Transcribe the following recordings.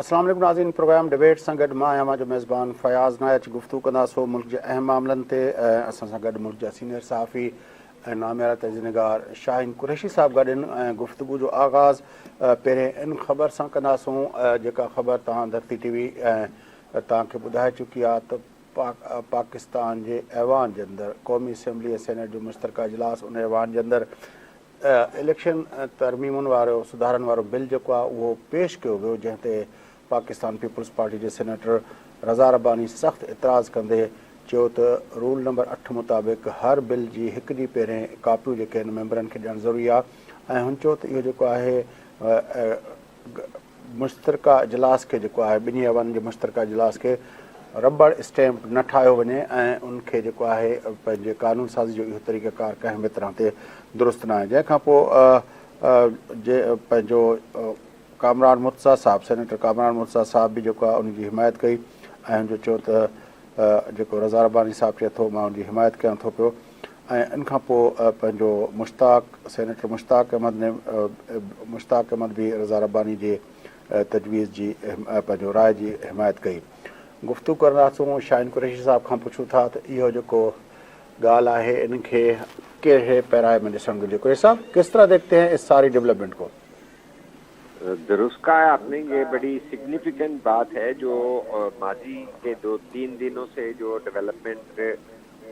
अस्सलाम वालेकुम नाज़रीन, प्रोग्राम डिबेट सां गॾु मां आहियां जो मेज़बान फयाज़ नायच। गुफ़्तगू कंदासीं मुल्क जे अहम मामलनि ते। असां सां गॾु मुल्क जा सीनियर सहाफ़ी ऐं नामियारा तजनीगार शाहीन कुरैशी साहब गॾु आहिनि। ऐं गुफ़्तगू जो आगाज़ पहिरें इन ख़बर सां कंदासूं, जेका ख़बर तव्हां धरती टीवी तव्हांखे ॿुधाए चुकी आहे त पाकिस्तान जे ऐवान जे अंदरि क़ौमी असैम्बली ऐं सेनेट जो मुश्तरका इजलास, उन ऐवान जे अंदरि इलेक्शन तरमीमुनि वारो सुधारनि वारो बिल जेको आहे उहो पेश कयो वियो, जंहिं ते पाकिस्तान पीपल्स पार्टी जे सेनेटर रज़ा रब्बानी सख़्तु एतिराज़ु कंदे चयो त रूल नंबर 8 मुताबिक़ हर बिल जी हिकु ॾींहुं पहिरें कापियूं जेके आहिनि मेंबरनि खे ॾियणु ज़रूरी आहे। ऐं हुन चयो त इहो जेको आहे मुश्तरका इजलास खे जेको आहे ॿिन्ही ऐवाननि जे मुश्तरका इजलास खे रबड़ स्टैम्प न ठाहियो वञे ऐं उनखे जेको आहे पंहिंजे कानून साज़ी जो इहो तरीक़ेकार कंहिं बि तरह ते दुरुस्त न आहे। जंहिंखां पोइ पंहिंजो कामरान मुर्तज़ा साहब, सेनेटर कामरान मुर्तज़ा साहब बि जेको आहे उनजी हिमायत कई ऐं हुनजो चयो त जेको रज़ा रब्बानी साहब चए थो मां उनजी हिमायत कयां थो पियो। ऐं इन खां पोइ पंहिंजो सेनेटर मुश्ताक अहमद बि रज़ा रब्बानी जे तजवीज़ जी पंहिंजो राय जी हिमायत कई। गुफ़्तगू कंदासूं शाहीन कुरैशी साहब खां पुछूं था त इहो जेको ॻाल्हि आहे इनखे कहिड़े पैराए में ॾिसणु घुरिजे। कुरैशी साहब, किस तरह देखते हैं इस सारी डेवलपमेंट को? दुरुस्त कहा है आपने, ये बड़ी सिग्निफिकेंट बात है जो माजी के 2-3 दिनों से जो डेवलपमेंट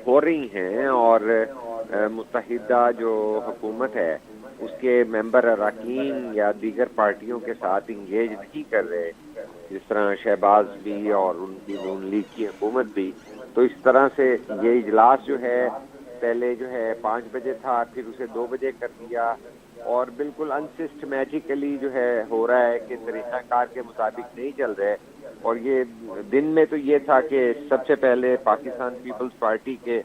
हो रही हैं और मुत्तहिदा जो हुकूमत है उसके मेंबर अरकान या दीगर पार्टियों के साथ इंगेज नहीं कर रहे, जिस तरह शहबाज भी और उनकी नून लीग की हुकूमत भी। तो इस तरह से ये इजलास जो है पहले जो है 5 बजे था, फिर उसे 2 बजे कर दिया और बिल्कुल अनसिस्टमेटिकली जो है हो रहा है कि तरीक़ाकार के मुताबिक नहीं चल रहे। और ये दिन में तो ये था कि सबसे पहले पाकिस्तान पीपल्स पार्टी के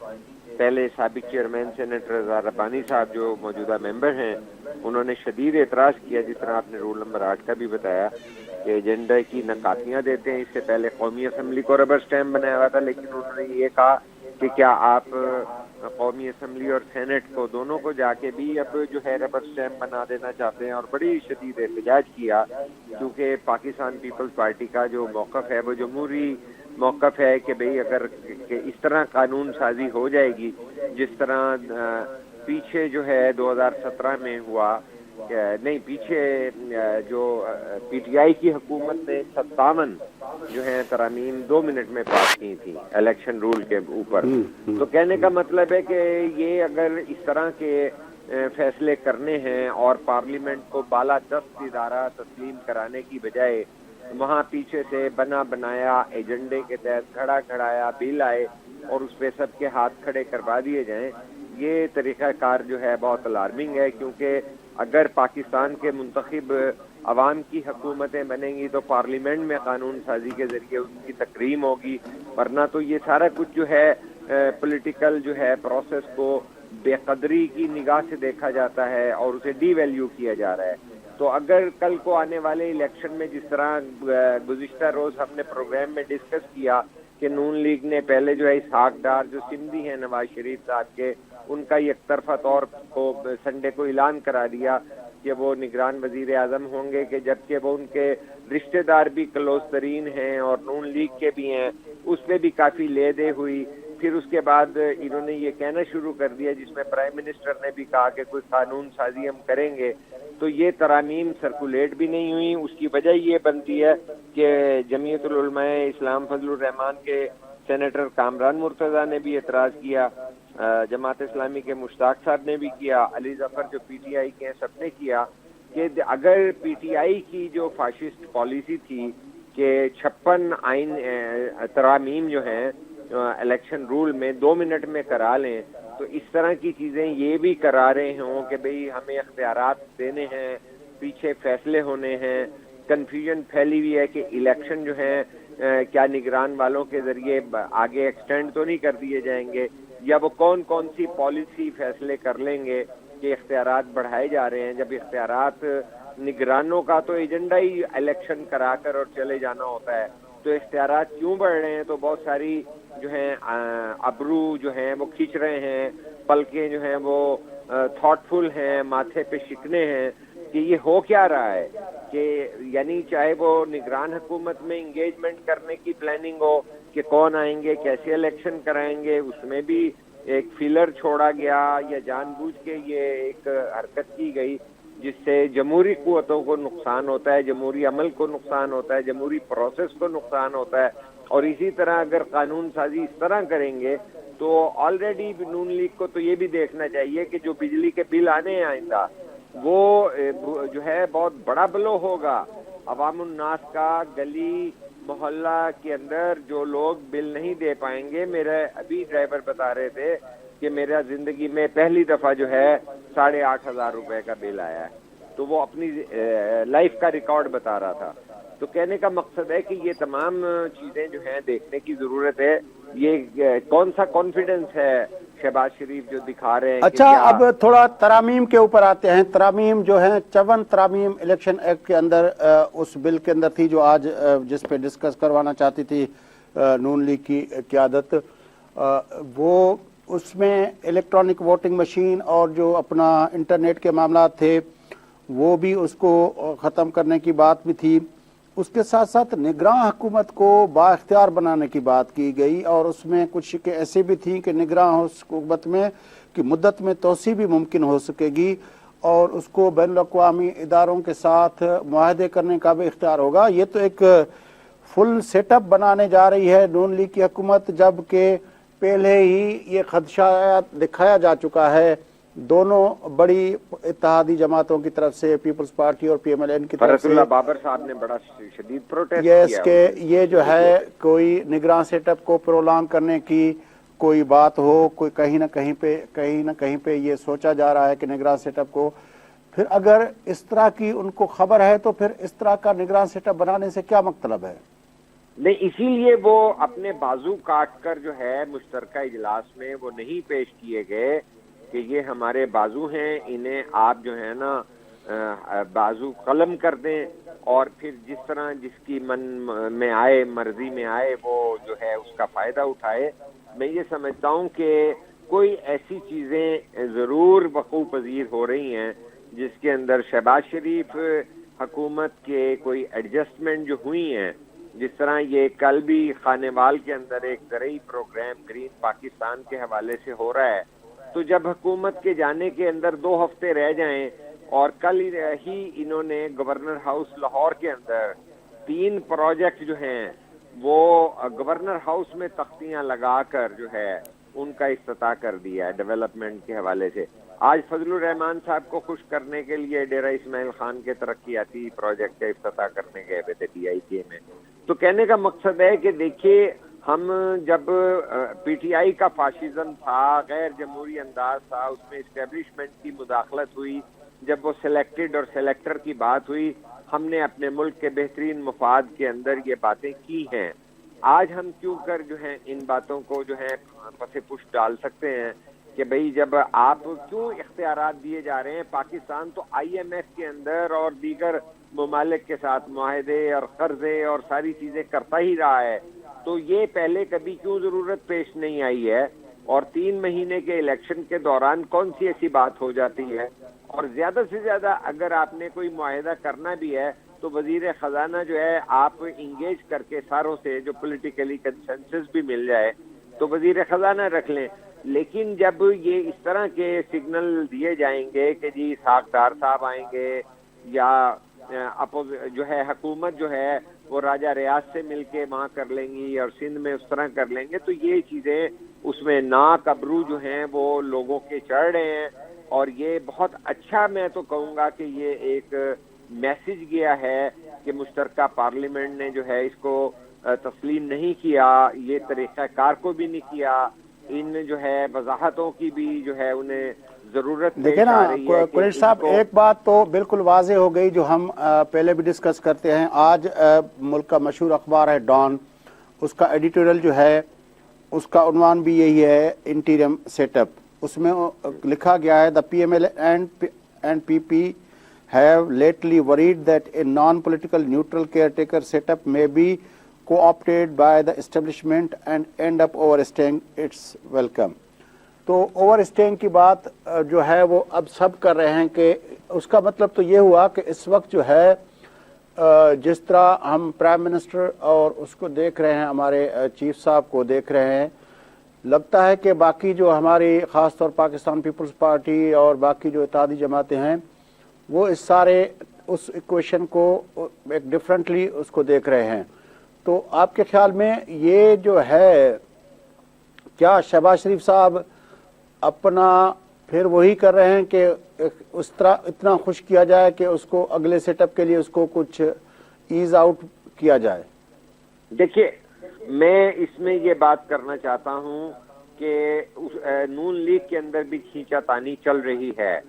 पहले साबिक चेयरमैन सेनेटर रज़ा रब्बानी साहब जो मौजूदा मेंबर हैं, उन्होंने शदीद एतराज़ किया, जिस तरह आपने रूल नंबर 8 का भी बताया कि एजेंडा की नकातियाँ देते हैं। इससे पहले कौमी असम्बली को रबर स्टैम्प बनाया हुआ था, लेकिन उन्होंने ये कहा कि क्या आप कौमी असम्बली और सेनेट को दोनों को जाके भी अब जो है रबर स्टैम्प बना देना चाहते हैं। और बड़ी शदीद एहतजाज किया, क्योंकि पाकिस्तान पीपल्स पार्टी का जो मौक़िफ़ है वो जमहूरी मौक़िफ़ है कि भाई अगर इस तरह कानून साजी हो जाएगी जिस तरह पीछे जो है 2017 में हुआ, नहीं पीछे जो पीटीआई की हुकूमत ने 57 जो है तरामीम 2 मिनट में पास की थी इलेक्शन रूल के ऊपर। तो कहने का मतलब है कि ये अगर इस तरह के फैसले करने हैं और पार्लियामेंट को बालादस्त इदारा तस्लीम कराने की बजाय वहाँ पीछे से बना बनाया एजेंडे के तहत खड़ा खड़ाया बिल आए और उस पर सबके हाथ खड़े करवा दिए जाएं, ये तरीक़ाकार जो है बहुत अलार्मिंग है। क्योंकि अगर पाकिस्तान के मुंतखब अवाम की हुकूमतें बनेंगी तो पार्लियामेंट में कानून साजी के ज़रिए उनकी तकरीम होगी, वरना तो ये सारा कुछ जो है पॉलिटिकल जो है प्रोसेस को बेकदरी की निगाह से देखा जाता है और उसे डी वैल्यू किया जा रहा है। तो अगर कल को आने वाले इलेक्शन में जिस तरह गुज़िश्ता रोज़ हमने प्रोग्राम में डिस्कस किया कि नून लीग ने पहले जो है इसहाक डार जो सिंधी हैं नवाज शरीफ साहब के, उनका एक तरफा तौर को संडे को ऐलान करा दिया कि वो निगरान वजीर आज़म होंगे, कि जबकि वो उनके रिश्तेदार भी क्लोज तरीन हैं और नून लीग के भी हैं, उस पर भी काफ़ी ले दे हुई। फिर उसके बाद इन्होंने ये कहना शुरू कर दिया, जिसमें प्राइम मिनिस्टर ने भी कहा कि कोई कानून साजी हम करेंगे, तो ये तरामीम सर्कुलेट भी नहीं हुई। उसकी वजह ये बनती है कि जमीयतुल उलमाए इस्लाम फजलुर रहमान के सेनेटर कामरान मुर्तज़ा ने भी एतराज़ किया, जमात इस्लामी के मुश्ताक साहब ने भी किया, अली जफर जो पीटीआई के हैं सबने किया कि अगर पीटीआई की जो फाशिस्ट पॉलिसी थी कि 56 आइन तरामीम जो हैं इलेक्शन रूल में 2 मिनट में करा लें, तो इस तरह की चीज़ें ये भी करा रहे हों कि भाई हमें इख्तियारात देने हैं, पीछे फैसले होने हैं। कन्फ्यूजन फैली हुई है कि इलेक्शन जो है क्या निगरान वालों के ज़रिए आगे एक्सटेंड तो नहीं कर दिए जाएंगे, या वो कौन कौन सी पॉलिसी फैसले कर लेंगे कि इख्तियारात बढ़ाए जा रहे हैं, जब इख्तियारात निगरानों का तो एजेंडा ही इलेक्शन कराकर और चले जाना होता है। तो इख्तियारात क्यों बढ़ रहे हैं? तो बहुत सारी जो हैं अबरू जो हैं वो खींच रहे हैं, पलकें जो हैं वो थॉटफुल हैं, माथे पे शिकने हैं। کہ یہ ہو کیا رہا ہے، کہ یعنی چاہے وہ نگران حکومت میں انگیجمنٹ کرنے کی پلاننگ ہو کہ کون آئیں گے، کیسے الیکشن کرائیں گے، اس میں بھی ایک فیلر چھوڑا گیا یا جان بوجھ کے یہ ایک حرکت کی گئی جس سے جمہوری قوتوں کو نقصان ہوتا ہے، جمہوری عمل کو نقصان ہوتا ہے، جمہوری پروسیس کو نقصان ہوتا ہے. اور اسی طرح اگر قانون سازی اس طرح کریں گے تو آلریڈی نون لیگ کو تو یہ بھی دیکھنا چاہیے کہ جو بجلی کے بل آنے ہیں آئندہ وہ جو ہے بہت بڑا بلو ہوگا عوام الناس کا. گلی محلہ کے اندر جو لوگ بل نہیں دے پائیں گے، میرے ابھی ڈرائیور بتا رہے تھے کہ میرا زندگی میں پہلی دفعہ جو ہے 8,500 روپے کا بل آیا ہے، تو وہ اپنی لائف کا ریکارڈ بتا رہا تھا. تو کہنے کا مقصد ہے کہ یہ تمام چیزیں جو ہیں دیکھنے کی ضرورت ہے. یہ کون سا کانفیڈنس ہے شہباز شریف جو دکھا رہے ہیں. اچھا، اب تھوڑا ترامیم کے اوپر آتے ہیں. ترامیم جو ہیں 54 ترامیم الیکشن ایکٹ کے اندر اس بل کے اندر تھی جو آج جس پہ ڈسکس کروانا چاہتی تھی نون لیگ کی قیادت، وہ اس میں الیکٹرانک ووٹنگ مشین اور جو اپنا انٹرنیٹ کے معاملات تھے وہ بھی اس کو ختم کرنے کی بات بھی تھی. اس کے ساتھ ساتھ نگراں حکومت کو با اختیار بنانے کی بات کی گئی، اور اس میں کچھ شکیں ایسے بھی تھیں کہ نگراں حکومت میں کی مدت میں توسیع بھی ممکن ہو سکے گی اور اس کو بین الاقوامی اداروں کے ساتھ معاہدے کرنے کا بھی اختیار ہوگا. یہ تو ایک فل سیٹ اپ بنانے جا رہی ہے نون لیگ کی حکومت، جبکہ پہلے ہی یہ خدشہ دکھایا جا چکا ہے دونوں بڑی اتحادی جماعتوں کی طرف سے، پیپلز پارٹی اور پی ایم ایل این کی طرف سے. اللہ بابر صاحب نے بڑا شدید پروٹیسٹ کیا کہ یہ جو ہے کوئی نگراں سیٹ اپ کو پرولانگ کرنے کی کوئی بات ہو، کوئی کہیں نہ کہیں پہ یہ سوچا جا رہا ہے کہ نگراں سیٹ اپ کو، پھر اگر اس طرح کی ان کو خبر ہے تو پھر اس طرح کا نگراں سیٹ اپ بنانے سے کیا مطلب ہے؟ نہیں، اسی لیے وہ اپنے بازو کاٹ کر جو ہے مشترکہ اجلاس میں وہ نہیں پیش کیے گئے کہ یہ ہمارے بازو ہیں، انہیں آپ جو ہے نا بازو قلم کر دیں اور پھر جس طرح جس کی من میں آئے، مرضی میں آئے، وہ جو ہے اس کا فائدہ اٹھائے. میں یہ سمجھتا ہوں کہ کوئی ایسی چیزیں ضرور وقوع پذیر ہو رہی ہیں جس کے اندر شہباز شریف حکومت کے کوئی ایڈجسٹمنٹ جو ہوئی ہیں، جس طرح یہ کل بھی خانیوال کے اندر ایک زرعی پروگرام گرین پاکستان کے حوالے سے ہو رہا ہے. تو جب حکومت کے جانے کے اندر 2 ہفتے رہ جائیں اور کل ہی انہوں نے گورنر ہاؤس لاہور کے اندر 3 پروجیکٹ جو ہیں وہ گورنر ہاؤس میں تختیاں لگا کر جو ہے ان کا افتتاح کر دیا ہے ڈیولپمنٹ کے حوالے سے. آج فضل الرحمان صاحب کو خوش کرنے کے لیے ڈیرہ اسماعیل خان کے ترقیاتی پروجیکٹ کا افتتاح کرنے گئے ہوئے تھے ڈی آئی کے میں. تو کہنے کا مقصد ہے کہ دیکھیے، ہم جب پی ٹی آئی کا فاشزم تھا، غیر جمہوری انداز تھا، اس میں اسٹیبلشمنٹ کی مداخلت ہوئی، جب وہ سلیکٹڈ اور سلیکٹر کی بات ہوئی، ہم نے اپنے ملک کے بہترین مفاد کے اندر یہ باتیں کی ہیں. آج ہم کیوں کر جو ہیں ان باتوں کو جو ہے پس پشت ڈال سکتے ہیں کہ بھئی جب آپ کیوں اختیارات دیے جا رہے ہیں؟ پاکستان تو آئی ایم ایف کے اندر اور دیگر ممالک کے ساتھ معاہدے اور قرضے اور ساری چیزیں کرتا ہی رہا ہے، تو یہ پہلے کبھی کیوں ضرورت پیش نہیں آئی ہے؟ اور 3 مہینے کے الیکشن کے دوران کون سی ایسی بات ہو جاتی ہے؟ اور زیادہ سے زیادہ اگر آپ نے کوئی معاہدہ کرنا بھی ہے تو وزیر خزانہ جو ہے آپ انگیج کر کے ساروں سے جو پولیٹیکلی کنسنسس بھی مل جائے تو وزیر خزانہ رکھ لیں. لیکن جب یہ اس طرح کے سگنل دیے جائیں گے کہ جی اسحاق ڈار صاحب آئیں گے یا جو ہے حکومت جو ہے وہ راجہ ریاض سے مل کے وہاں کر لیں گی اور سندھ میں اس طرح کر لیں گے، تو یہ چیزیں اس میں ناک ابرو جو ہیں وہ لوگوں کے چڑھ رہے ہیں. اور یہ بہت اچھا، میں تو کہوں گا کہ یہ ایک میسج گیا ہے کہ مشترکہ پارلیمنٹ نے جو ہے اس کو تسلیم نہیں کیا، یہ طریقہ کار کو بھی نہیں کیا، ان جو ہے وضاحتوں کی بھی جو ہے انہیں ضرورت دیکھیں نا قریشی صاحب، ایک بات تو بالکل واضح ہو گئی جو ہم پہلے بھی ڈسکس کرتے ہیں. آج ملک کا مشہور اخبار ہے ڈان، اس کا ایڈیٹوریل جو ہے اس کا عنوان بھی یہی ہے، انٹیریم سیٹ اپ. اس میں لکھا گیا ہے، the P M L and P P have lately worried that a non-political neutral caretaker setup may be co-opted by the establishment and end up overstaying its welcome. تو اوور اسٹیئنگ کی بات جو ہے وہ اب سب کر رہے ہیں کہ اس کا مطلب تو یہ ہوا کہ اس وقت جو ہے جس طرح ہم پرائم منسٹر اور اس کو دیکھ رہے ہیں، ہمارے چیف صاحب کو دیکھ رہے ہیں، لگتا ہے کہ باقی جو ہماری خاص طور پاکستان پیپلز پارٹی اور باقی جو اتحادی جماعتیں ہیں وہ اس سارے اس ایکویشن کو ایک ڈفرینٹلی اس کو دیکھ رہے ہیں. تو آپ کے خیال میں یہ جو ہے کیا شہباز شریف صاحب اپنا پھر وہی کر رہے ہیں کہ اس طرح اتنا خوش کیا جائے کہ اس کو اگلے سیٹ اپ کے لیے اس کو کچھ ایز آؤٹ کیا جائے؟ دیکھیے، میں اس میں یہ بات کرنا چاہتا ہوں کہ نون لیگ کے اندر بھی کھینچا تانی چل رہی ہے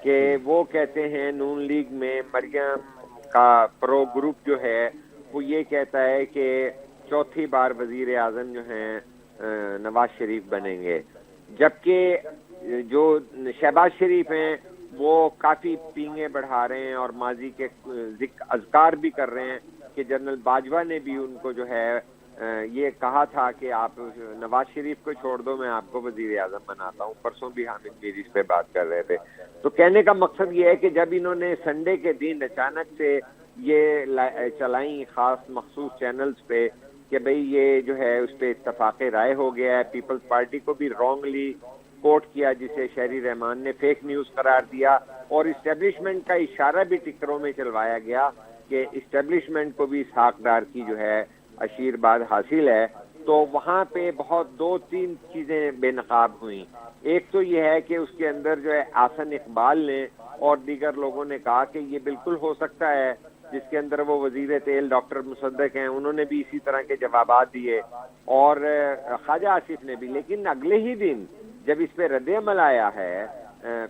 کہ وہ کہتے ہیں نون لیگ میں مریم کا پرو گروپ جو ہے وہ یہ کہتا ہے کہ چوتھی بار وزیر اعظم جو ہیں نواز شریف بنیں گے، جبکہ جو شہباز شریف ہیں وہ کافی پینگیں بڑھا رہے ہیں اور ماضی کے اذکار بھی کر رہے ہیں کہ جنرل باجوہ نے بھی ان کو جو ہے یہ کہا تھا کہ آپ نواز شریف کو چھوڑ دو، میں آپ کو وزیر اعظم بناتا ہوں. پرسوں بھی حامد میر اس پہ بات کر رہے تھے. تو کہنے کا مقصد یہ ہے کہ جب انہوں نے سنڈے کے دن اچانک سے یہ چلائیں خاص مخصوص چینلز پہ کہ بھئی یہ جو ہے اس پہ اتفاق رائے ہو گیا ہے، پیپلز پارٹی کو بھی رانگلی کوٹ کیا جسے شہری رحمان نے فیک نیوز قرار دیا، اور اسٹیبلشمنٹ کا اشارہ بھی ٹکروں میں چلوایا گیا کہ اسٹیبلشمنٹ کو بھی اسحاق ڈار کی جو ہے آشیرواد حاصل ہے. تو وہاں پہ بہت دو تین چیزیں بے نقاب ہوئیں. ایک تو یہ ہے کہ اس کے اندر جو ہے آسن اقبال نے اور دیگر لوگوں نے کہا کہ یہ بالکل ہو سکتا ہے، جس کے اندر وہ وزیر تیل ڈاکٹر مصدق ہیں، انہوں نے بھی اسی طرح کے جوابات دیے، اور خواجہ آصف نے بھی. لیکن اگلے ہی دن جب اس پہ رد عمل آیا ہے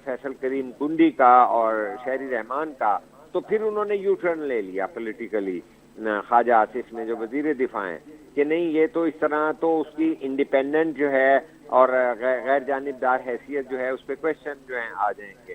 فیصل کریم کنڈی کا اور شہری رحمان کا، تو پھر انہوں نے یو ٹرن لے لیا پولیٹیکلی خواجہ آصف نے جو وزیر دفاع ہیں کہ نہیں یہ تو اس طرح تو اس کی انڈیپینڈنٹ جو ہے اور غیر جانبدار حیثیت جو ہے اس پہ کوشچن جو ہیں آ جائیں گے.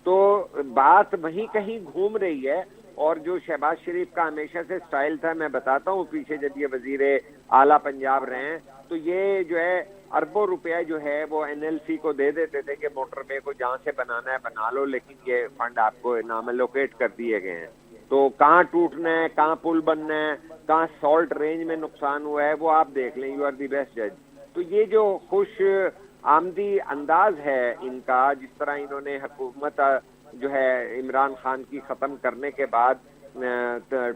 تو بات وہیں کہیں گھوم رہی ہے. اور جو شہباز شریف کا ہمیشہ سے سٹائل تھا، میں بتاتا ہوں پیچھے جب یہ وزیر اعلیٰ پنجاب رہے ہیں تو یہ جو ہے اربوں روپیہ جو ہے وہ این ایل سی کو دے دیتے تھے کہ موٹر وے کو جہاں سے بنانا ہے بنا لو، لیکن یہ فنڈ آپ کو نام الوکیٹ کر دیے گئے ہیں. تو کہاں ٹوٹنا ہے، کہاں پل بننا ہے، کہاں سالٹ رینج میں نقصان ہوا ہے وہ آپ دیکھ لیں. یو آر دی بیسٹ جج. تو یہ جو خوش آمدی انداز ہے ان کا، جس طرح انہوں نے حکومت جو ہے عمران خان کی ختم کرنے کے بعد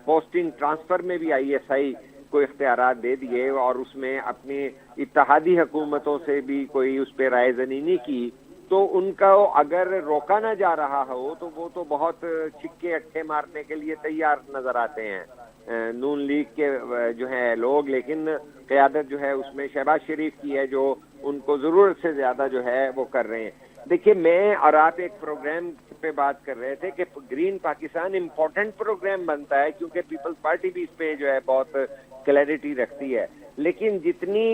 پوسٹنگ ٹرانسفر میں بھی آئی ایس آئی کو اختیارات دے دیے اور اس میں اپنی اتحادی حکومتوں سے بھی کوئی اس پہ رائے زنینی کی، تو ان کا اگر روکا نہ جا رہا ہو تو وہ تو بہت چھکے اٹھے مارنے کے لیے تیار نظر آتے ہیں نون لیگ کے جو ہے لوگ. لیکن قیادت جو ہے اس میں شہباز شریف کی ہے جو ان کو ضرورت سے زیادہ جو ہے وہ کر رہے ہیں. دیکھیے، میں اور آپ ایک پروگرام پہ بات کر رہے تھے کہ گرین پاکستان امپورٹنٹ پروگرام بنتا ہے کیونکہ پیپلز پارٹی بھی اس پہ جو ہے بہت کلیئرٹی رکھتی ہے. لیکن جتنی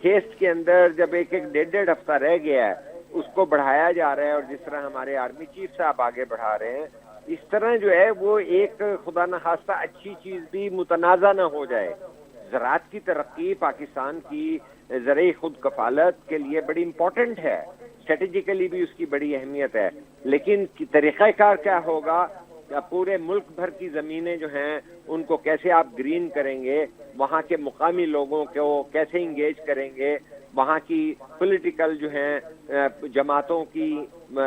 ہیسٹ کے اندر جب ایک ڈیڑھ ہفتہ رہ گیا ہے اس کو بڑھایا جا رہا ہے، اور جس طرح ہمارے آرمی چیف صاحب آگے بڑھا رہے ہیں اس طرح جو ہے وہ ایک خدا نخواستہ اچھی چیز بھی متنازع نہ ہو جائے. زراعت کی ترقی پاکستان کی زرعی خود کفالت کے لیے بڑی امپورٹنٹ ہے، اسٹریٹجیکلی بھی اس کی بڑی اہمیت ہے. لیکن طریقہ کار کیا ہوگا، پورے ملک بھر کی زمینیں جو ہیں ان کو کیسے آپ گرین کریں گے، وہاں کے مقامی لوگوں کو کیسے انگیج کریں گے، وہاں کی پولیٹیکل جو ہیں جماعتوں کی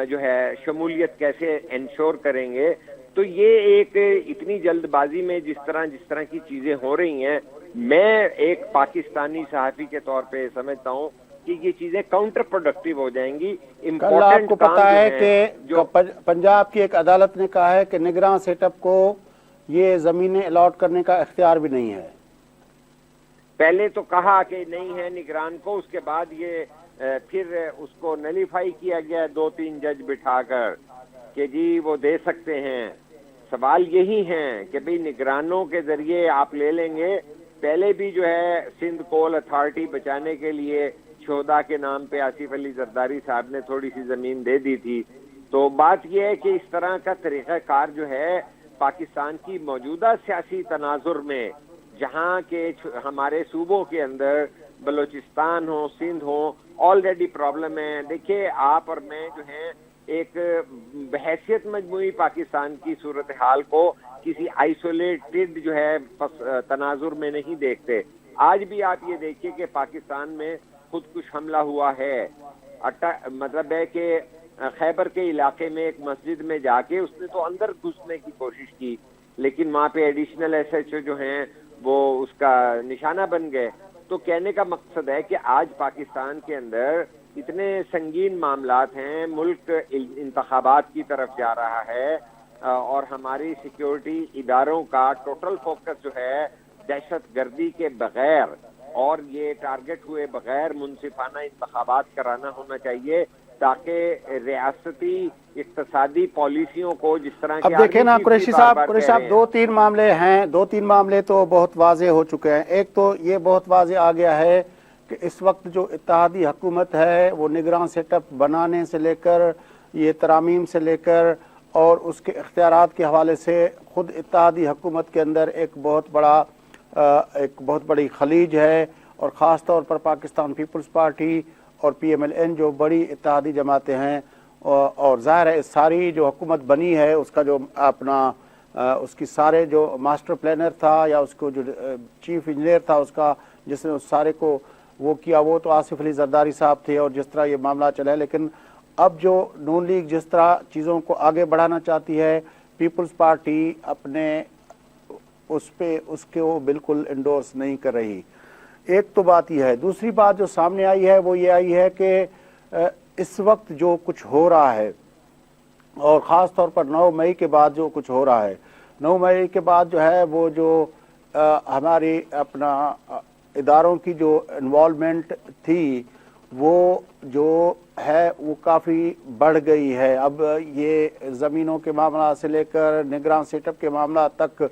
جو ہے شمولیت کیسے انشور کریں گے. تو یہ ایک اتنی جلد بازی میں جس طرح کی چیزیں ہو رہی ہیں، میں ایک پاکستانی صحافی کے طور پہ سمجھتا ہوں کہ یہ چیزیں کاؤنٹر پروڈکٹیو ہو جائیں گی. کل آپ کو پتا ہے کہ پنجاب کی ایک عدالت نے کہا ہے کہ نگراں سیٹ اپ کو یہ زمینیں الاٹ کرنے کا اختیار بھی نہیں ہے. پہلے تو کہا کہ نہیں ہے نگران کو، اس کے بعد یہ پھر اس کو نلیفائی کیا گیا 2-3 جج بٹھا کر کہ جی وہ دے سکتے ہیں. سوال یہی ہے کہ بھئی نگرانوں کے ذریعے آپ لے لیں گے. پہلے بھی جو ہے سندھ کول اتھارٹی بچانے کے لیے شہدا کے نام پہ آصف علی زرداری صاحب نے تھوڑی سی زمین دے دی تھی. تو بات یہ ہے کہ اس طرح کا طریقہ کار جو ہے پاکستان کی موجودہ سیاسی تناظر میں، جہاں کے ہمارے صوبوں کے اندر بلوچستان ہو، سندھ ہو آلریڈی پرابلم ہے. دیکھیے آپ اور میں جو ہیں ایک بحیثیت مجموعی پاکستان کی صورتحال کو کسی آئسولیٹڈ جو ہے تناظر میں نہیں دیکھتے. آج بھی آپ یہ دیکھیے کہ پاکستان میں خود کش حملہ ہوا ہے. مطلب ہے کہ خیبر کے علاقے میں ایک مسجد میں جا کے اس نے تو اندر گھسنے کی کوشش کی, لیکن وہاں پہ ایڈیشنل ایس ایچ او جو ہیں وہ اس کا نشانہ بن گئے. تو کہنے کا مقصد ہے کہ آج پاکستان کے اندر اتنے سنگین معاملات ہیں, ملک انتخابات کی طرف جا رہا ہے اور ہماری سیکیورٹی اداروں کا ٹوٹل فوکس جو ہے دہشت گردی کے بغیر اور یہ ٹارگٹ ہوئے بغیر منصفانہ انتخابات کرانا ہونا چاہیے, تاکہ ریاستی اقتصادی پالیسیوں کو جس طرح اب دیکھیں نا قریشی صاحب دو تین معاملے تو بہت واضح ہو چکے ہیں. ایک تو یہ بہت واضح آ گیا ہے کہ اس وقت جو اتحادی حکومت ہے وہ نگراں سیٹ اپ بنانے سے لے کر یہ ترامیم سے لے کر اور اس کے اختیارات کے حوالے سے خود اتحادی حکومت کے اندر ایک بہت بڑی خلیج ہے, اور خاص طور پر پاکستان پیپلز پارٹی اور پی ایم ایل این جو بڑی اتحادی جماعتیں ہیں, اور ظاہر ہے ساری جو حکومت بنی ہے اس کا جو اس کی سارے جو ماسٹر پلانر تھا یا اس کو جو چیف انجینئر تھا اس کا جس نے اس سارے کو وہ کیا وہ تو آصف علی زرداری صاحب تھے, اور جس طرح یہ معاملہ چلا ہے. لیکن اب جو نون لیگ جس طرح چیزوں کو آگے بڑھانا چاہتی ہے, پیپلز پارٹی اپنے اس کے وہ بالکل انڈورس نہیں کر رہی. ایک تو بات یہ ہے. دوسری بات جو سامنے آئی ہے وہ یہ آئی ہے کہ اس وقت جو کچھ ہو رہا ہے, اور خاص طور پر 9 مئی کے بعد جو کچھ ہو رہا ہے, 9 مئی کے بعد جو ہے وہ جو ہماری اپنا اداروں کی جو انوالومنٹ تھی وہ جو ہے وہ کافی بڑھ گئی ہے. اب یہ زمینوں کے معاملات سے لے کر نگراں سیٹ اپ کے معاملات تک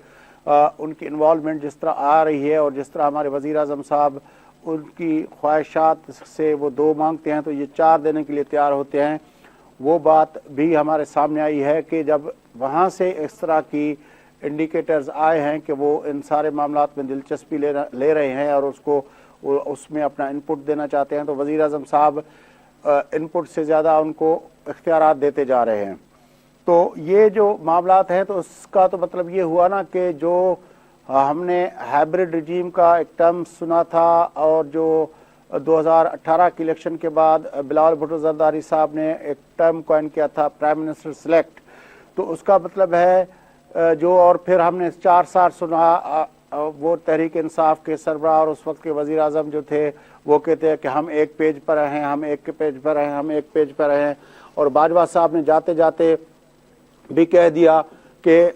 ان کی انوالومنٹ جس طرح آ رہی ہے, اور جس طرح ہمارے وزیر اعظم صاحب ان کی خواہشات سے وہ 2 مانگتے ہیں تو یہ 4 دینے کے لیے تیار ہوتے ہیں. وہ بات بھی ہمارے سامنے آئی ہے کہ جب وہاں سے اس طرح کی انڈیکیٹرز آئے ہیں کہ وہ ان سارے معاملات میں دلچسپی لے رہے ہیں اور اس میں اپنا انپٹ دینا چاہتے ہیں, تو وزیر اعظم صاحب انپٹ سے زیادہ ان کو اختیارات دیتے جا رہے ہیں. تو یہ جو معاملات ہیں تو اس کا تو مطلب یہ ہوا نا کہ جو ہم نے ہائبرڈ رجیم کا ایک ٹرم سنا تھا, اور جو 2018 کی الیکشن کے بعد بلاول بھٹو زرداری صاحب نے ایک ٹرم کوائن کیا تھا پرائم منسٹر سلیکٹ, تو اس کا مطلب ہے جو, اور پھر ہم نے 4 سال سنا وہ تحریک انصاف کے سربراہ اور اس وقت کے وزیر اعظم جو تھے وہ کہتے ہیں کہ ہم ایک پیج پر ہیں, ہم ایک پیج پر ہیں, ہم ایک پیج پر ہیں. اور باجوہ صاحب نے جاتے جاتے بھی کہہ دیا کہ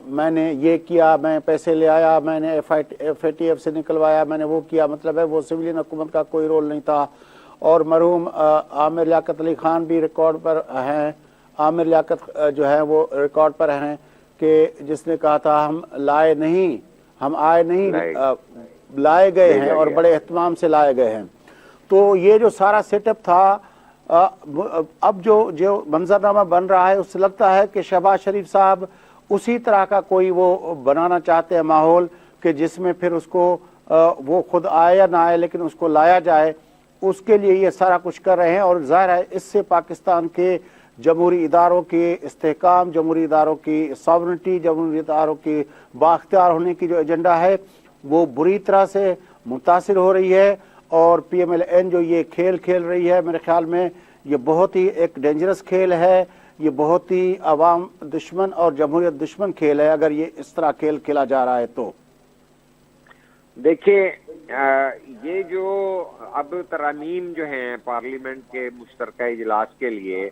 میں نے یہ کیا, میں پیسے لے آیا, میں نے ایف اے ٹی ایف سے نکلوایا, میں نے وہ کیا. مطلب ہے وہ سویلین حکومت کا کوئی رول نہیں تھا. اور مرحوم عامر لیاقت علی خان بھی ریکارڈ پر ہیں, عامر لیاقت جو ہے وہ ریکارڈ پر ہیں کہ جس نے کہا تھا ہم لائے نہیں, ہم آئے نہیں, لائے گئے ہیں اور بڑے اہتمام سے لائے گئے ہیں. تو یہ جو سارا سیٹ اپ تھا, اب جو منظرنامہ بن رہا ہے اس سے لگتا ہے کہ شہباز شریف صاحب اسی طرح کا کوئی وہ بنانا چاہتے ہیں ماحول کہ جس میں پھر اس کو وہ خود آئے یا نہ آئے لیکن اس کو لایا جائے, اس کے لیے یہ سارا کچھ کر رہے ہیں. اور ظاہر ہے اس سے پاکستان کے جمہوری اداروں کے استحکام, جمہوری اداروں کی ساورنٹی, جمہوری اداروں کی بااختیار ہونے کی جو ایجنڈا ہے وہ بری طرح سے متاثر ہو رہی ہے. اور پی ایم ایل این جو یہ کھیل کھیل رہی ہے میرے خیال میں یہ بہت ہی ایک ڈینجرس کھیل ہے, یہ بہت ہی عوام دشمن اور جمہوریت دشمن کھیل ہے اگر یہ اس طرح کھیل کھیلا جا رہا ہے. تو دیکھیے یہ جو اب ترامیم جو ہیں پارلیمنٹ کے مشترکہ اجلاس کے لیے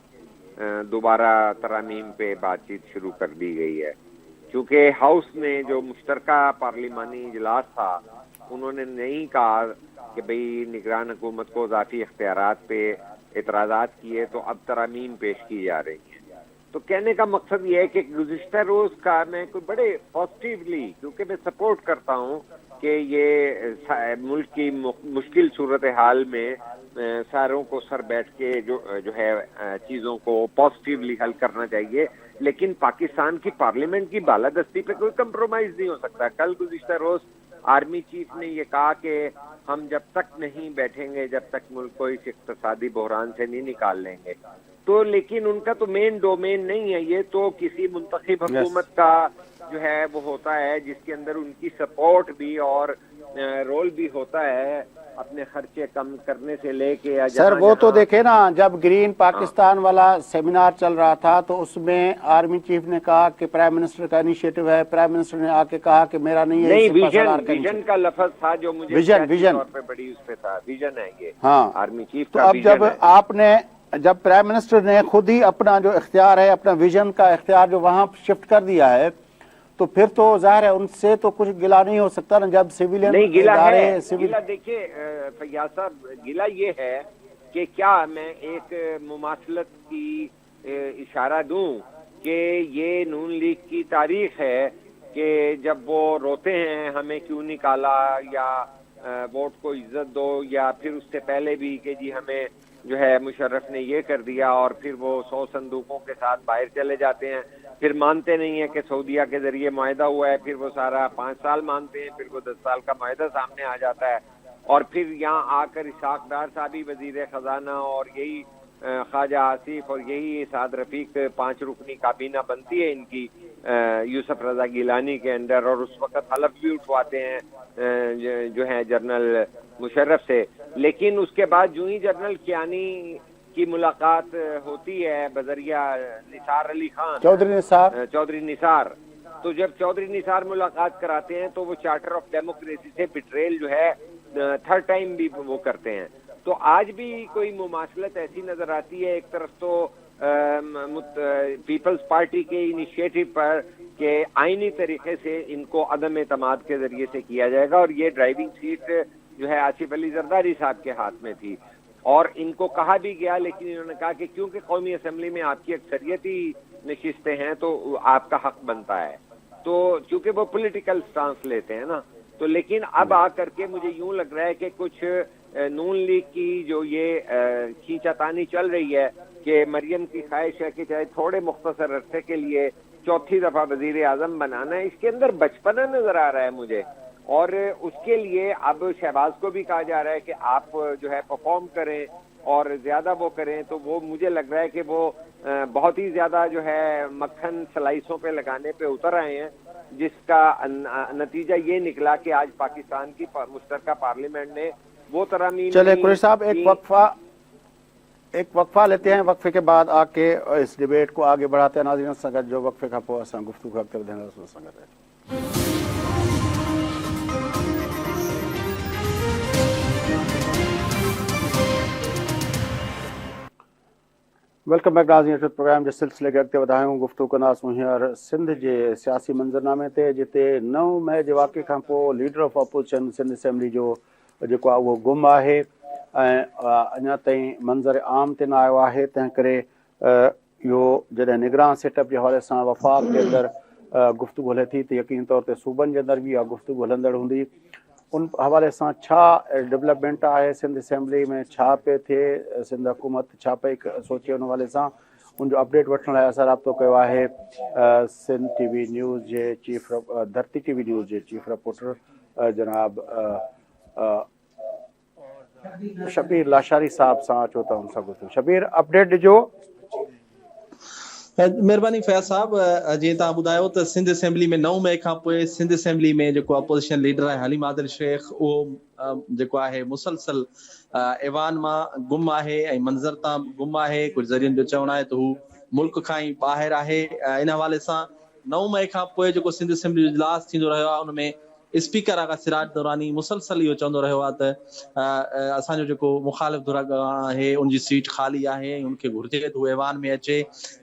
دوبارہ ترامیم پہ بات چیت شروع کر دی گئی ہے, کیونکہ ہاؤس نے جو مشترکہ پارلیمانی اجلاس تھا انہوں نے نہیں کہا کہ بھئی نگران حکومت کو اضافی اختیارات پہ اعتراضات کیے تو اب ترامیم پیش کی جا رہی ہیں. تو کہنے کا مقصد یہ ہے کہ گزشتہ روز کا میں کوئی بڑے پازیٹیولی, کیونکہ میں سپورٹ کرتا ہوں کہ یہ ملک کی مشکل صورتحال میں ساروں کو سر بیٹھ کے جو ہے چیزوں کو پازیٹیولی حل کرنا چاہیے, لیکن پاکستان کی پارلیمنٹ کی بالادستی پہ کوئی کمپرومائز نہیں ہو سکتا. کل گزشتہ روز آرمی چیف نے یہ کہا کہ हम जब तक नहीं बैठेंगे, जब तक मुल्क को इस इक्तिसादी बहरान से नहीं निकाल लेंगे। तो लेकिन उनका तो मेन डोमेन नहीं है ये, तो किसी मुंतखब हुकूमत का जो है वो होता है जिसके अंदर उनकी सपोर्ट भी और रोल भी होता है, अपने खर्चे कम करने से लेके या सर वो तो देखे ना, जब ग्रीन पाकिस्तान वाला सेमिनार चल रहा था तो उसमें आर्मी चीफ ने कहा कि प्राइम मिनिस्टर का इनिशिएटिव है, प्राइम मिनिस्टर ने आके कहा कि मेरा नहीं है। नहीं, विजन का लफ्ज था जो मुझे विजन तौर पे बड़ी उस पे था, विजन है ये। हाँ, आर्मी चीफ का अब जब आपने जब प्राइम मिनिस्टर ने खुद ही अपना जो इख्तियार है, अपना विजन का इख्तियार जो वहां शिफ्ट कर दिया है, तो फिर तो जाहिर है उनसे तो कुछ गिला नहीं हो सकता ना, जब सिविलियन नहीं गिला है। गिला देखिए फैयाज साहब, गिला ये है कि क्या मैं एक मुमासलत की इशारा दूं कि ये नून लीग की तारीख है कि जब वो रोते हैं हमें क्यों निकाला, या वोट को इज्जत दो, या फिर उससे पहले भी कि जी हमें जो है मुशर्रफ ने ये कर दिया, और फिर वो 100 संदूकों के साथ बाहर चले जाते हैं, फिर मानते नहीं है कि सऊदीया के जरिए मुआहदा हुआ है, फिर वो सारा 5 साल मानते हैं, फिर वो 10 साल का मुआहदा सामने आ जाता है, और फिर यहाँ आकर इसाक डार साहब ही वजीर खजाना और यही ख्वाजा आसिफ और यही साद रफीक 5 रुकनी काबीना बनती है इनकी यूसुफ रजा गिलानी के अंदर, और उस वक्त हलफ भी उठवाते हैं जो है जनरल मुशर्रफ से। लेकिन उसके बाद जो ही जनरल कियानी की मुलाकात होती है बजरिया निसार अली खान, चौधरी निसार, तो जब चौधरी निसार मुलाकात कराते हैं तो वो चार्टर ऑफ डेमोक्रेसी से बिट्रेल जो है 3rd टाइम भी वो करते हैं। तो आज भी कोई मुमासलत ऐसी नजर आती है, एक तरफ तो पीपल्स पार्टी के इनिशिएटिव पर कि आईनी तरीके से इनको अदम एतमाद के जरिए से किया जाएगा, और ये ड्राइविंग सीट जो है आसिफ अली जरदारी साहब के हाथ में थी, और इनको कहा भी गया, लेकिन इन्होंने कहा कि क्योंकि कौमी असम्बली में आपकी अक्सरियती नशिस्तें हैं तो आपका हक बनता है, तो चूंकि वो पॉलिटिकल स्टांस लेते हैं ना, तो लेकिन अब आकर के मुझे यूं लग रहा है कि कुछ नून लीग की जो ये खींचातानी चल रही है कि मरियम की ख्वाहिश है कि चाहे थोड़े मुख्तसर अरसे के लिए 4थी दफा वजीर आजम बनाना है, इसके अंदर बचपना नजर आ रहा है मुझे, और उसके लिए अब शहबाज को भी कहा जा रहा है कि आप जो है परफॉर्म करें और ज्यादा वो करें, तो वो मुझे लग रहा है कि वो बहुत ही ज्यादा जो है मक्खन स्लाइसों पे लगाने पे उतर आए हैं, जिसका नतीजा ये निकला कि आज पाकिस्तान की मुश्तरका पार्लियामेंट ने वो तरामीम। चले कुरैशी साहब एक वक्फा लेते हैं, वक्फे के बाद आके इस डिबेट को आगे बढ़ाते हैं। नाज़रीन संगत जो वक्फे का पोइ असां गुफ्तगू अॻिते वधाईंदासीं संगत है। वेलकम बैक नाज़रीन, प्रोग्राम जे सिलसिले खे अॻिते वधायूं, गुफ्तगू कंदासीं हींअर सिंध जे सियासी मंज़रनामे ते, जिते 9 मई जे वाक़े खां पोइ leader of opposition Sindh assembly जो जेको आहे उहो गुम आहे ऐं अञा ताईं मंज़र आम ते न आयो आहे। तंहिं करे इहो जॾहिं निगरान सेटअप जे हवाले सां वफ़ाक़ जे अंदरि गुफ्तगू हले थी, त यकीन तौर ते सूबनि जे अंदरि बि इहा गुफ्तगू हलंदड़ हूंदी। उन हवाले सां छा डेवलपमेंट आहे सिंध असेंबली में, छा पिए थिए, सिंध हुकूमत छा पई सोचे, उन हवाले सां उनजो अपडेट वठण लाइ असां राब्तो कयो आहे सिंध टीवी न्यूज़ जे चीफ धरती टीवी न्यूज़ जे चीफ रिपोर्टर जनाब शबीर लाशारी साहब सां। अचो त हुन सां गुफ्तगू। शबीर, अपडेट ॾिजो। महिरबानी फयाज़ साहब, जीअं तव्हां ॿुधायो त सिंध असेंबली में 9 मई खां पोइ सिंध असेंबली में जेको अपोजिशन लीडर आहे हलीम आदिल शेख, उहो जेको आहे मुसलसल ऐवान मां गुम आहे ऐं मंज़र तां गुम आहे। कुझु ज़रियनि जो चवणु आहे त हू मुल्क खां ई ॿाहिरि आहे। इन हवाले सां 9 मई खां पोइ जेको सिंध असेंबली जो इजलास थींदो रहियो आहे, उनमें स्पीकर आगा सिराज दौरानी मुसलसल इहो चवंदो रहियो आहे त असांजो जेको मुखालिफ़ धुरागण आहे उनजी सीट ख़ाली आहे ऐं उनखे घुर्जे त हू ऐवान में अचे।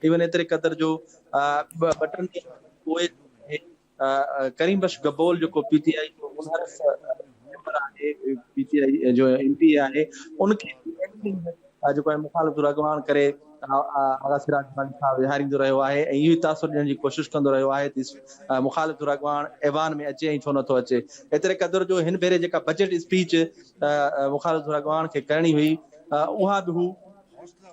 इवन एतिरे क़दर जो 2 ॾींहं पोइ करीम बख्श गबोल जेको PTI जो मेंबर आहे, PTI जो MP आहे, उनखे जेको आहे मुखालिफ़ धुरागण करे आगा सिराज दौरानी साहब विहारींदो रहियो आहे ऐं इहो तासुर ॾियण जी कोशिशि कंदो रहियो आहे त मुखालिफ़ धुरागण ऐवान में अचे ऐं छो नथो अचे। एतिरे क़दुरु जो हिन भेरे जेका बजट स्पीच मुखालिफ़ धुरागण खे करणी हुई, उहा बि हू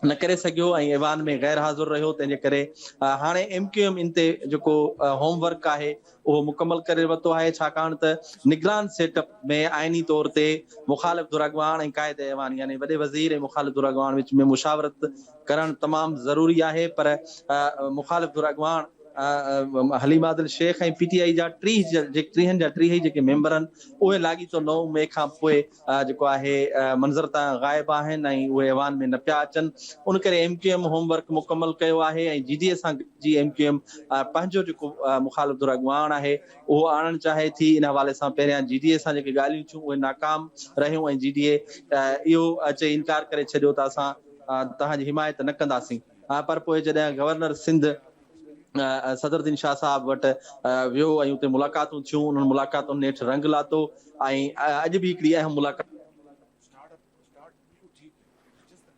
न करे सघियो ऐं ऐवान में गैर हाज़ुर रहियो। तंहिंजे करे हाणे MQM इन ते जेको होमवर्क आहे उहो मुकमल करे वरितो आहे, छाकाणि त निगरान सेटअप में आइनी तौर ते मुखालिफ़ दुरागवान ऐं क़ाइद ऐवान यानी वॾे वज़ीर ऐं मुखालिफ़ दुरागवान विच में मुशावरत करणु तमामु ज़रूरी आहे। पर मुखालिफ़ दुरागवान हलीम आदिल शेख ऐं PTI जा 30 जा 30 जेके मेंबर आहिनि उहे लाॻीतो 9 मई खां पोइ जेको आहे मंज़र तां ग़ाइब आहिनि ऐं उहे ऐवान में न पिया अचनि। उन करे MQM होमवर्क मुकमल कयो आहे ऐं GDA सां गॾिजी MQM पंहिंजो जेको मुखालिफ़ दुरागवान आहे उहो आणणु चाहे थी। इन हवाले सां पहिरियां GDA सां जेके ॻाल्हियूं थियूं उहे नाकाम रहियूं ऐं GDA इहो चई इनकार करे छॾियो त असां तव्हांजी हिमायत न कंदासीं। पर पोइ जॾहिं गवर्नर सिंध सदरुद्दीन शाह साहब वटि वियो ऐं उते मुलाक़ातूं थियूं, उन्हनि मुलाक़ातुनि हेठि रंग लातो ऐं अॼु बि हिकिड़ी अहम मुलाक़ात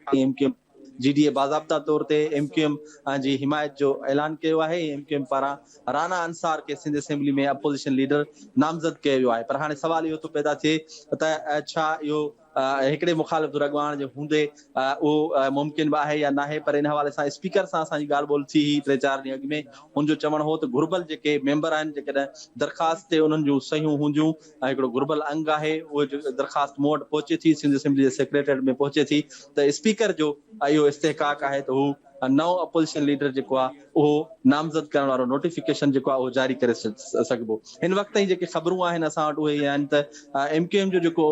MQM GDA बाज़ाब्ता तौर ते MQM जी हिमायत जो ऐलान कयो आहे। MQM पारां राना अंसार के सिंध असेंबली में अपोज़िशन लीडर नामज़द कयो वियो आहे। पर हाणे सवाल इहो थो पैदा थिए त छा इहो हिकिड़े मुखालिफ़ दुरागवान जे हूंदे उहो मुमकिन बि आहे या न आहे। पर इन हवाले सां स्पीकर सां असांजी ॻाल्हि ॿोल थी 3-4 ॾींहं अॻु में, हुनजो चवणु हो त घुर्बल जेके मेंबर आहिनि जेकॾहिं दरख़्वास्त ते उन्हनि जूं सहियूं हूंदियूं ऐं हिकिड़ो घुर्बल अंग आहे उहो दरख़्वास्त मूं वटि पहुचे थी, सिंध असेंबली जे सेक्रेटरीट में पहुचे थी त स्पीकर जो इहो इस्तेहक़ाक़ आहे त हू नओं अपोज़िशन लीडर जेको आहे उहो नामज़द करण वारो नोटिफिकेशन जेको आहे उहो जारी करे सघिबो। हिन वक़्त जी जेके ख़बरूं आहिनि असां वटि उहे आहिनि त MQM जो जेको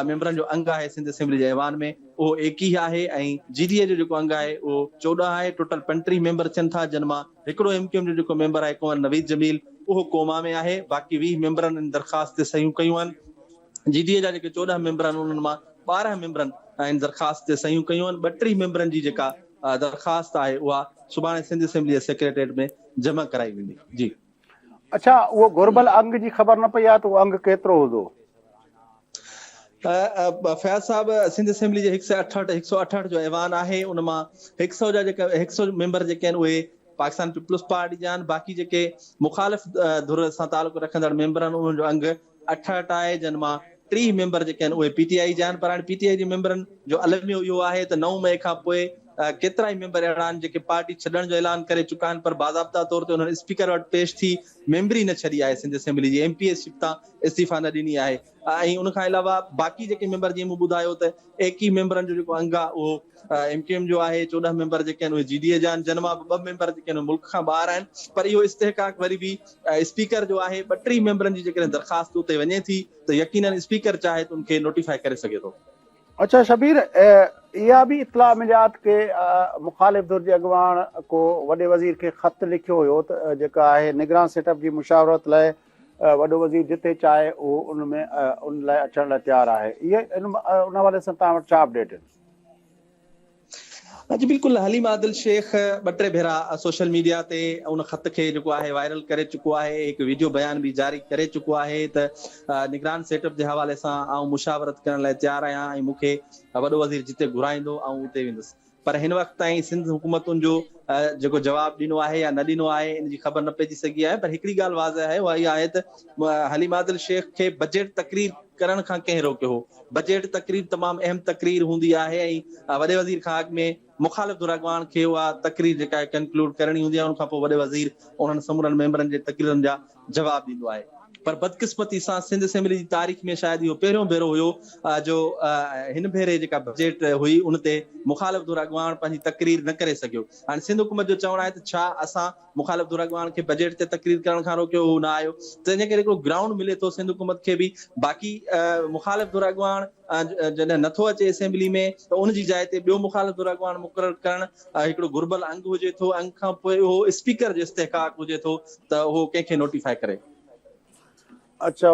मेंबरनि जो अंग आहे सिंध असेंबली जे ऐवान में उहो 21 आहे ऐं GDA जो जेको अंग आहे उहो 14 आहे। टोटल 35 मेंबर थियनि था, जिन मां हिकिड़ो MQM जो जेको मेंबर आहे कुंवर नवीद जमील उहो कोमा में आहे। बाक़ी 20 मेंबरनि दरख़्वास्त ते सहियूं कयूं आहिनि। GDA जा जेके 14 मेंबर आहिनि उन्हनि मां 12 मेंबरनि इन दरख़्वास्त ते सहियूं कयूं आहिनि। 32 मेंबरनि जी जेका दरख़्वास्त आहे उहा सुभाणे सिंध असेंबली जे सेक्रेटरीट में जमा कराई वेंदी। जी अच्छा, उहो घुर्बल अंग जी ख़बर न पई आहे त उहो अंग केतिरो हूंदो? फयाज़ साहब, सिंध असेंबली जे 168 जो ऐवान आहे, उन मां 100 जा जेका 100 मेंबर जेके आहिनि उहे पाकिस्तान पीपल्स पार्टी जा आहिनि। बाक़ी जेके मुखालिफ़ धुर सां तालुक़ रखंदड़ मेंबर आहिनि उन्हनि जो अंग 68 आहे, जिन मां 30 मेंबर जेके आहिनि उहे PTI जा आहिनि। पर हाणे PTI जे मेंबरनि जो अलमियो इहो आहे त 9 मई खां पोइ केतिरा ई मेंबर अहिड़ा आहिनि जेके पार्टी छॾण जो ऐलान करे चुका आहिनि, पर बाज़ाब्ता तौर ते उन्हनि स्पीकर वटि पेश थी मेंबरी न छॾी आहे सिंध असेंबली जी, MPS तां इस्तीफ़ा न ॾिनी आहे। ऐं उन खां अलावा बाक़ी जेके मेंबर जीअं मूं ॿुधायो त 21 मेंबरनि जो जेको अंग आहे उहो MQM जो आहे। 14 मेंबर जेके आहिनि उहे GDA जा आहिनि, जिन मां 2 मेंबर जेके आहिनि मुल्क खां ॿाहिरि आहिनि। पर इहो इस्तेहक़ाक़ वरी बि स्पीकर जो आहे। 32 मेंबरनि जी जेकॾहिं दरख़्वास्त उते वञे थी त यकीनन स्पीकर चाहे त उनखे नोटिफाई करे सघे थो। अच्छा शबीर, इहा बि इतला मिलियात के मुखालिफ़ धुर जे अॻवान को वॾे वज़ीर खे ख़त लिखियो हुयो त जेका आहे निगरान सेटअप जी मुशावरत लाइ वॾो वज़ीर जिते चाहे उहो उन में उन लाइ अचण लाइ तयारु आहे। इहे उन हवाले सां तव्हां वटि छा अपडेट आहिनि? जी बिल्कुलु, हलीम आदिल शेख 2-3 भेरा सोशल मीडिया ते उन ख़त खे जेको आहे वायरल करे चुको आहे, हिकु वीडियो बयान बि जारी करे चुको आहे त निगरान सेटअप जे हवाले सां आउं मुशावरत करण लाइ तयारु आहियां ऐं मूंखे वॾो वज़ीर जिते घुराईंदो ऐं उते वेंदुसि। पर हिन वक़्त ताईं सिंध हुकूमतुनि जो जेको जवाबु ॾिनो आहे या न ॾिनो आहे इन जी ख़बर न पइजी सघी आहे। पर हिकिड़ी ॻाल्हि वाज़ह आहे, उहा इहा आहे त हलीम आदिल शेख खे बजट तक़रीर करण खां कंहिं रोकियो हो। बजट तक़रीर तमामु अहम तक़रीर हूंदी आहे ऐं वॾे वज़ीर खां अॻु में मुखालिफ़ दुरागवान खे उहा तक़रीर जेका आहे कंक्लूड करणी हूंदी आहे। उन खां पोइ वॾे वज़ीर उन्हनि समूरनि मेंबरनि जे तक़रीरनि जा जवाब ॾींदो आहे। पर बदकिस्मती सां सिंध असेंबली जी तारीख़ में शायदि इहो पहिरियों भेरो हुयो जो हिन भेरे जेका बजट हुई उन ते मुखालिफ़ दुरागवान पंहिंजी तक़रीर न करे सघियो। हाणे सिंध हुकूमत जो चवणु आहे त छा असां मुखालिफ़ दुरागवान खे बजट ते तक़रीर करण खां रोकियो, हू न आयो। तंहिंजे करे हिकिड़ो ग्राउंड मिले थो सिंध हुकूमत खे बि। बाक़ी मुखालिफ़ दुरागवान जॾहिं नथो अचे असेंबली में त उन जी जाइ ते ॿियो मुखालिफ़ दुरागवान मुक़ररु करणु हिकिड़ो घुर्बल अंग हुजे थो। अंग खां पोइ उहो स्पीकर जो इस्तेहक़ाक़ हुजे थो त उहो कंहिंखे नोटिफाई करे। अच्छा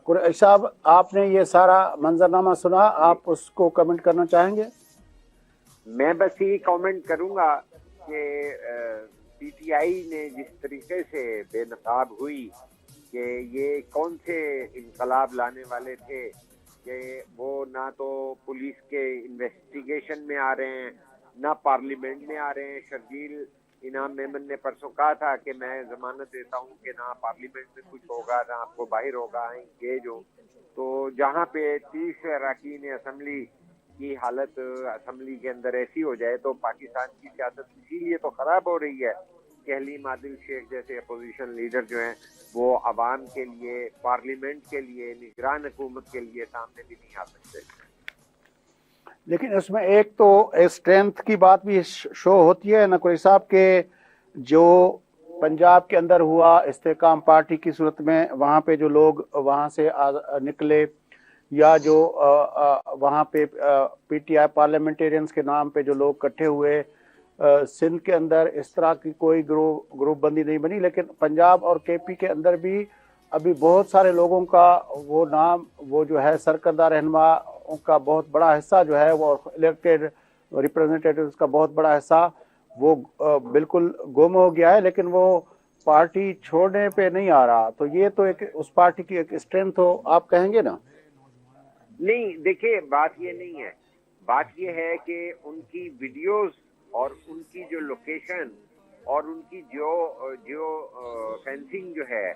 कुरैशी साहब, आपने ये सारा मंजरनामा सुना, आप उसको कमेंट करना चाहेंगे? मैं बस ये कमेंट करूंगा कि PTI ने जिस तरीके से बेनकाब हुई कि ये कौन से इनकलाब लाने वाले थे कि वो ना तो पुलिस के इन्वेस्टिगेशन में आ रहे हैं, ना पार्लियामेंट में आ रहे हैं। शर्जील इनाम मेमन ने परसों कहा था कि मैं जमानत देता हूं कि ना पार्लियामेंट में कुछ होगा ना आपको बाहर होगा, इंगेज हो। तो जहां पे 30 अरकान असेंबली की हालत असम्बली के अंदर ऐसी हो जाए तो पाकिस्तान की सियासत इसीलिए तो खराब हो रही है कि हलीम आदिल शेख जैसे अपोजिशन लीडर जो हैं वो अवाम के लिए, पार्लियामेंट के लिए, निगरान हुकूमत के लिए सामने भी नहीं आ सकते। लेकिन इसमें एक तो स्ट्रेंथ की बात भी शो होती है नकवी साहब के, जो पंजाब के अंदर हुआ इस्तेकाम पार्टी की सूरत में, वहाँ पे जो लोग वहाँ से निकले, या जो वहाँ पे पीटीआई पार्लियामेंटेरियंस के नाम पे जो लोग इकट्ठे हुए, सिंध के अंदर इस तरह की कोई ग्रुप बंदी नहीं बनी, लेकिन पंजाब और केपी के अंदर भी अभी बहुत सारे लोगों का वो नाम, वो जो है सरकर्दा रहनुमा का बहुत बड़ा हिस्सा जो है, वो इलेक्टेड रिप्रेजेंटेटिव्स का बहुत बड़ा हिस्सा वो बिल्कुल गुम हो गया है, लेकिन वो पार्टी छोड़ने पे नहीं आ रहा। तो ये तो एक उस पार्टी की एक स्ट्रेंथ हो, आप कहेंगे ना? नहीं, देखिए बात ये नहीं है, बात ये है कि उनकी वीडियोस और उनकी जो लोकेशन और उनकी जो फेंसिंग जो है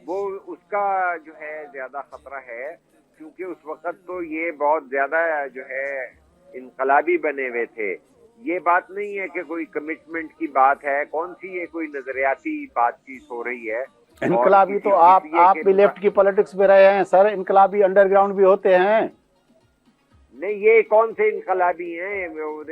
वो उसका जो है ज्यादा खतरा है, क्योंकि उस वक्त तो ये बहुत ज्यादा जो है इनकलाबी बने हुए थे। ये बात नहीं है कि कोई कमिटमेंट की बात है, कौन सी ये कोई नजरियाती बातचीत हो रही है। इनकलाबी तो आप भी लेफ्ट की पॉलिटिक्स में रहे हैं सर, इनकलाबी अंडरग्राउंड भी होते हैं। नहीं, ये कौन से इनकलाबी हैं?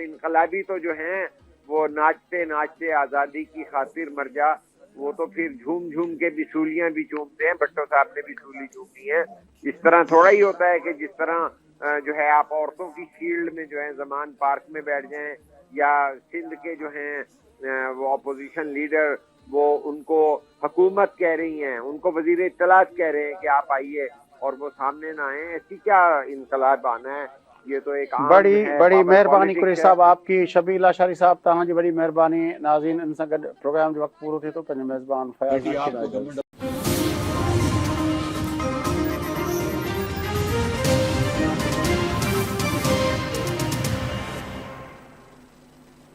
इनकलाबी तो जो हैं वो नाचते नाचते आजादी की खातिर मर जा, वो तो फिर झूम झूम के भी सूलियां भी चूमते हैं। भट्टो साहब ने भी सूली चूमी है। इस तरह थोड़ा ही होता है कि जिस तरह जो है आप औरतों की फील्ड में जो है जमान पार्क में बैठ जाएं, या सिंध के जो हैं वो अपोजिशन लीडर वो उनको हुकूमत कह रही हैं, उनको वजीर इत्तलात कह रहे हैं कि आप आइए, और वो सामने ना आए। ऐसी क्या इनकलाब आना है? ये तो एक बड़ी मेहरबानी कुरैशी साहब आपकी, शबील आशारी साहब तव्हांजी बड़ी मेहरबानी। नाज़रीन, इन सां गॾु प्रोग्राम जो वक़्तु पूरो थिए थो। पंहिंजो मेज़बान फयाज़